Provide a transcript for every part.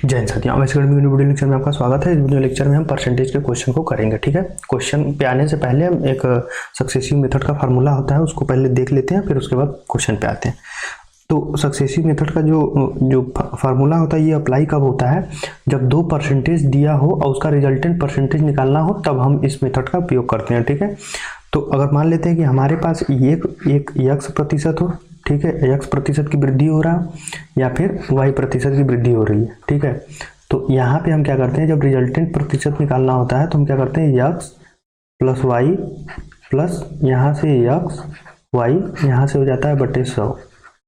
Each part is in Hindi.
जय हिंद साथियों, वैसे वीडियो लेक्चर में आपका स्वागत है। इस वीडियो लेक्चर में हम परसेंटेज के क्वेश्चन को करेंगे। ठीक है, क्वेश्चन पे आने से पहले हम एक सक्सेसिव मेथड का फार्मूला होता है उसको पहले देख लेते हैं, फिर उसके बाद क्वेश्चन पे आते हैं। तो सक्सेसिव मेथड का जो फार्मूला होता है ये अप्लाई कब होता है, जब दो परसेंटेज दिया हो और उसका रिजल्टेंट परसेंटेज निकालना हो, तब हम इस मेथड का उपयोग करते हैं। ठीक है, तो अगर मान लेते हैं कि हमारे पास एक x प्रतिशत हो, ठीक है, x प्रतिशत की वृद्धि हो रहा है या फिर y प्रतिशत की वृद्धि हो रही है। ठीक है, तो यहाँ पे हम क्या करते हैं, जब रिजल्टेंट प्रतिशत निकालना होता है तो हम क्या करते हैं, x प्लस वाई प्लस यहाँ से x y यहाँ से हो जाता है बटे 100।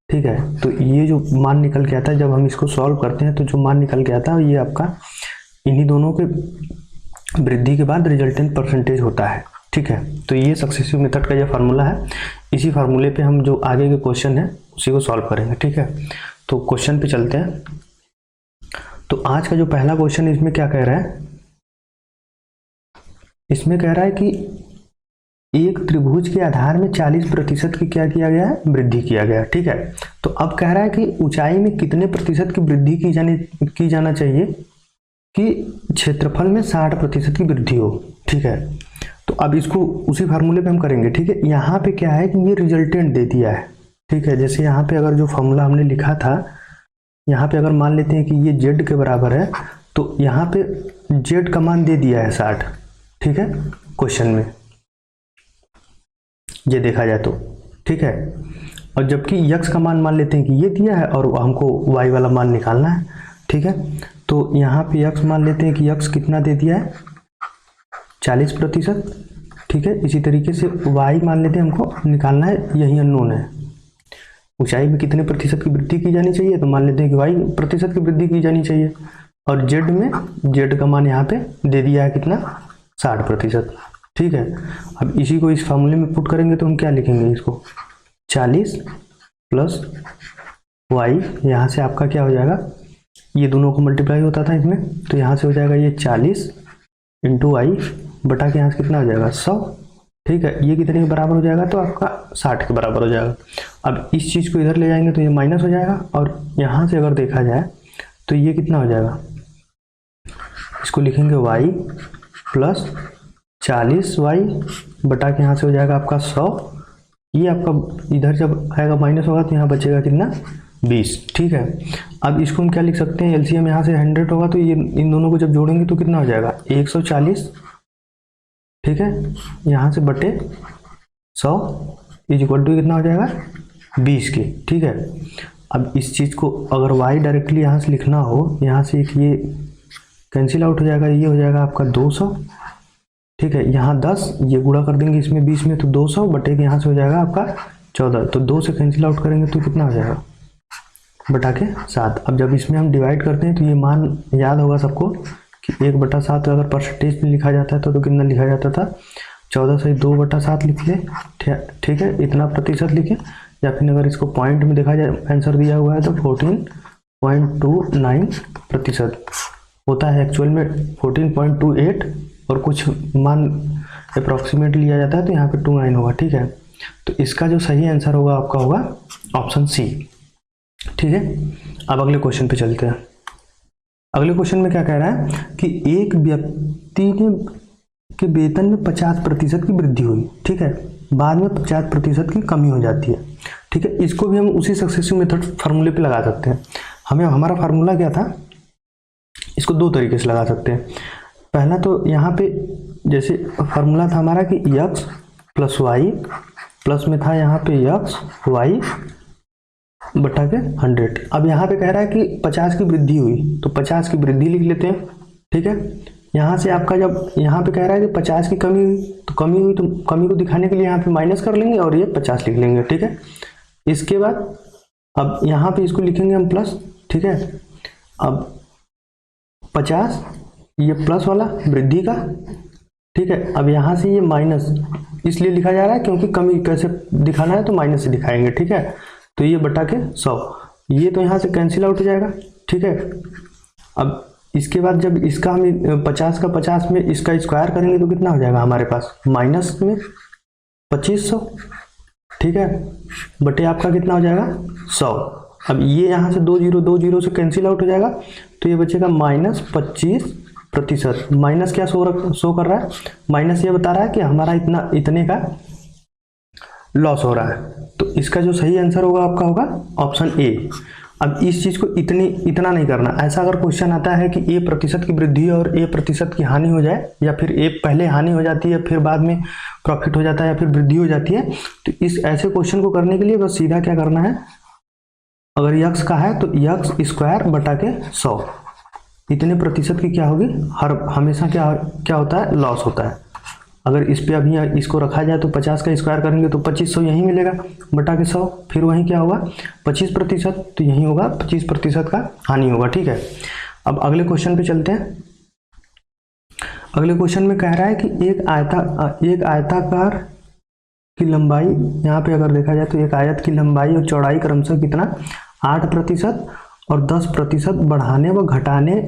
ठीक है, तो ये जो मान निकल के आता है जब हम इसको सॉल्व करते हैं तो जो मान निकल के आता है ये आपका इन्हीं दोनों के वृद्धि के बाद रिजल्टेंट परसेंटेज होता है। ठीक है, तो ये सक्सेसिव मेथड का ये फार्मूला है। इसी फार्मूले पे हम जो आगे के क्वेश्चन है उसी को सॉल्व करेंगे। ठीक है, तो क्वेश्चन पे चलते हैं। तो आज का जो पहला क्वेश्चन इसमें क्या कह रहा है, इसमें कह रहा है कि एक त्रिभुज के आधार में 40% की क्या किया गया है, वृद्धि किया गया। ठीक है, तो अब कह रहा है कि ऊंचाई में कितने प्रतिशत की वृद्धि की जाना चाहिए कि क्षेत्रफल में 60% की वृद्धि हो। ठीक है, तो अब इसको उसी फार्मूले पे हम करेंगे। ठीक है, यहाँ पे क्या है कि ये रिजल्टेंट दे दिया है। ठीक है, जैसे यहाँ पे अगर जो फार्मूला हमने लिखा था, यहाँ पे अगर मान लेते हैं कि ये z के बराबर है, तो यहाँ पे z का मान दे दिया है 60। ठीक है, क्वेश्चन में ये देखा जाए तो। ठीक है, और जबकि x का मान लेते हैं कि ये दिया है और हमको y वाला मान निकालना है। ठीक है, तो यहाँ पे x मान लेते हैं कि x कितना दे दिया है, 40%। ठीक है, इसी तरीके से y मान लेते हैं हमको निकालना है, यही अननोन है। ऊंचाई में कितने प्रतिशत की वृद्धि की जानी चाहिए, तो मान लेते हैं कि y प्रतिशत की वृद्धि की जानी चाहिए, और z में z का मान यहाँ पे दे दिया है कितना, 60%। ठीक है, अब इसी को इस फार्मूले में पुट करेंगे तो हम क्या लिखेंगे, इसको 40 प्लस y, यहाँ से आपका क्या हो जाएगा, ये दोनों को मल्टीप्लाई होता था इसमें, तो यहाँ से हो जाएगा ये 40 इंटू y बटा के यहाँ से कितना हो जाएगा, 100। ठीक है, ये कितने के बराबर हो जाएगा, तो आपका 60 के बराबर हो जाएगा। अब इस चीज़ को इधर ले जाएंगे तो ये माइनस हो जाएगा, और यहाँ से अगर देखा जाए तो ये कितना हो जाएगा, इसको लिखेंगे y प्लस 40y बटा के यहाँ से हो जाएगा आपका 100। ये आपका इधर जब आएगा माइनस होगा तो यहाँ बचेगा कितना, 20। ठीक है, अब इसको हम क्या लिख सकते हैं, एलसीएम यहाँ से 100 होगा तो ये इन दोनों को जब जोड़ेंगे तो कितना हो जाएगा, 140। ठीक है, यहाँ से बटे 100 इज इक्वल टू कितना हो जाएगा, 20 के। ठीक है, अब इस चीज़ को अगर y डायरेक्टली यहाँ से लिखना हो, यहाँ से एक ये कैंसिल आउट हो जाएगा, ये हो जाएगा आपका 200। ठीक है, यहाँ 10 ये गुणा कर देंगे इसमें 20 में, तो 200 बटे के यहाँ से हो जाएगा आपका 14, तो 2 से कैंसिल आउट करेंगे तो कितना हो जाएगा, बटा के 7। अब जब इसमें हम डिवाइड करते हैं तो ये मान याद होगा सबको कि 1/7 अगर परसेंटेज में लिखा जाता है तो कितना लिखा जाता था, 14 से 2/7 लिख ले। ठीक है, इतना प्रतिशत लिखे, या फिर अगर इसको पॉइंट में देखा जाए आंसर दिया हुआ है तो 14.29% होता है। एक्चुअल में 14.28 और कुछ मान अप्रॉक्सीमेट लिया जाता है तो यहाँ पे 29 होगा। ठीक है, तो इसका जो सही आंसर होगा आपका होगा ऑप्शन सी। ठीक है, अब अगले क्वेश्चन पे चलते हैं। अगले क्वेश्चन में क्या कह रहा है कि एक व्यक्ति के वेतन में 50% की वृद्धि हुई। ठीक है, बाद में 50% की कमी हो जाती है। ठीक है, इसको भी हम उसी सक्सेसिव मेथड फार्मूले पे लगा सकते हैं। हमारा फार्मूला क्या था, इसको दो तरीके से लगा सकते हैं। पहला तो यहाँ पे जैसे फार्मूला था हमारा कि x प्लस वाई प्लस में था यहाँ पे x y बटा के 100। अब यहाँ पे कह रहा है कि 50 की वृद्धि हुई, तो 50 की वृद्धि लिख लेते हैं। ठीक है, यहाँ से आपका जब यहाँ पे कह रहा है कि 50 की कमी हुई, तो कमी को दिखाने के लिए यहाँ पे माइनस कर लेंगे और ये 50 लिख लेंगे। ठीक है, इसके बाद अब यहाँ पे इसको लिखेंगे हम प्लस। ठीक है, अब 50 ये प्लस वाला वृद्धि का। ठीक है, अब यहाँ से ये माइनस इसलिए लिखा जा रहा है क्योंकि कमी कैसे दिखाना है तो माइनस से दिखाएंगे। ठीक है, तो ये बटा के 100, ये तो यहाँ से कैंसिल आउट हो जाएगा। ठीक है, अब इसके बाद जब इसका हम 50 का 50 में इसका स्क्वायर करेंगे तो कितना हो जाएगा हमारे पास, माइनस में 2500। ठीक है, बटे आपका कितना हो जाएगा 100। अब ये यहाँ से 2 जीरो से कैंसिल आउट हो जाएगा, तो ये बचेगा -25%। माइनस क्या शो कर रहा है, माइनस ये बता रहा है कि हमारा इतने का लॉस हो रहा है। तो इसका जो सही आंसर होगा आपका होगा ऑप्शन ए। अब इस चीज़ को इतना नहीं करना। ऐसा अगर क्वेश्चन आता है कि A% की वृद्धि और A% की हानि हो जाए, या फिर A पहले हानि हो जाती है फिर बाद में प्रॉफिट हो जाता है, या फिर वृद्धि हो जाती है, तो इस ऐसे क्वेश्चन को करने के लिए बस सीधा क्या करना है, अगर यक्स का है तो x² बटा के 100, इतने प्रतिशत की क्या होगी, हमेशा क्या होता है, लॉस होता है। अगर इस पे अभी इसको रखा जाए तो 50 का स्क्वायर करेंगे तो 2500 यहीं मिलेगा बटा के 100, फिर वहीं क्या होगा 25%, तो यहीं होगा 25% का हानि होगा। ठीक है, अब अगले क्वेश्चन पे चलते हैं। अगले क्वेश्चन में कह रहा है कि एक आयताकार की लंबाई, यहाँ पे अगर देखा जाए तो एक आयत की लंबाई और चौड़ाई क्रमशः कितना 8% और 10% बढ़ाने व घटाने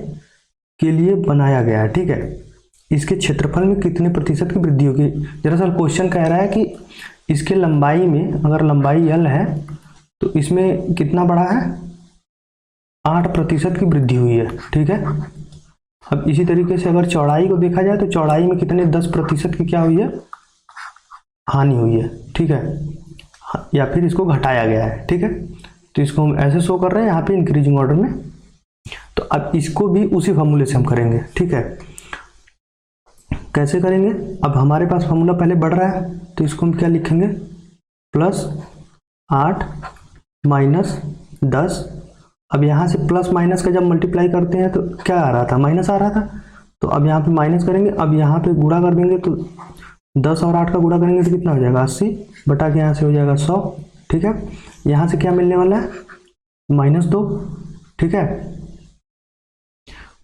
के लिए बनाया गया है। ठीक है, इसके क्षेत्रफल में कितने प्रतिशत की वृद्धि होगी। दरअसल क्वेश्चन कह रहा है कि इसके लंबाई में, अगर लंबाई L है तो इसमें कितना बढ़ा है, 8% की वृद्धि हुई है। ठीक है, अब इसी तरीके से अगर चौड़ाई को देखा जाए तो चौड़ाई में कितने 10% की क्या हुई है, हानि हुई है। ठीक है, या फिर इसको घटाया गया है। ठीक है, तो इसको हम ऐसे शो कर रहे हैं यहाँ पे इंक्रीजिंग ऑर्डर में। तो अब इसको भी उसी फॉर्मूले से हम करेंगे। ठीक है, कैसे करेंगे, अब हमारे पास फॉर्मूला पहले बढ़ रहा है तो इसको हम क्या लिखेंगे, +8 - 10। अब यहाँ से प्लस माइनस का जब मल्टीप्लाई करते हैं तो क्या आ रहा था, माइनस आ रहा था, तो अब यहाँ पे माइनस करेंगे। अब यहाँ पे गुणा कर देंगे तो 10 और 8 का गुणा करेंगे तो कितना हो जाएगा, 80 बटा के यहाँ से हो जाएगा 100। ठीक है, यहाँ से क्या मिलने वाला है, -2। ठीक है,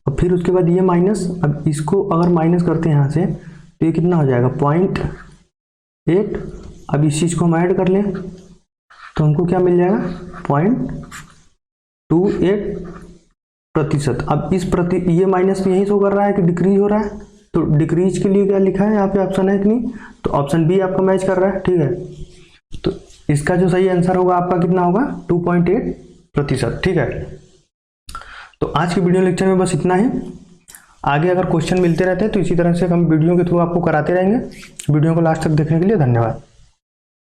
और फिर उसके बाद ये माइनस, अब इसको अगर माइनस करते हैं यहाँ से तो ये कितना हो जाएगा, 0.8। अब इस चीज़ को हम ऐड कर लें तो हमको क्या मिल जाएगा, 0.28%। अब ये माइनस यही शो कर रहा है कि डिक्रीज हो रहा है, तो डिक्रीज के लिए क्या लिखा है यहाँ पे ऑप्शन है कि नहीं, तो ऑप्शन बी आपका मैच कर रहा है। ठीक है, तो इसका जो सही आंसर होगा आपका कितना होगा, 2.8%। ठीक है, तो आज की वीडियो लेक्चर में बस इतना ही। आगे अगर क्वेश्चन मिलते रहते हैं तो इसी तरह से हम वीडियो के थ्रू आपको कराते रहेंगे। वीडियो को लास्ट तक देखने के लिए धन्यवाद।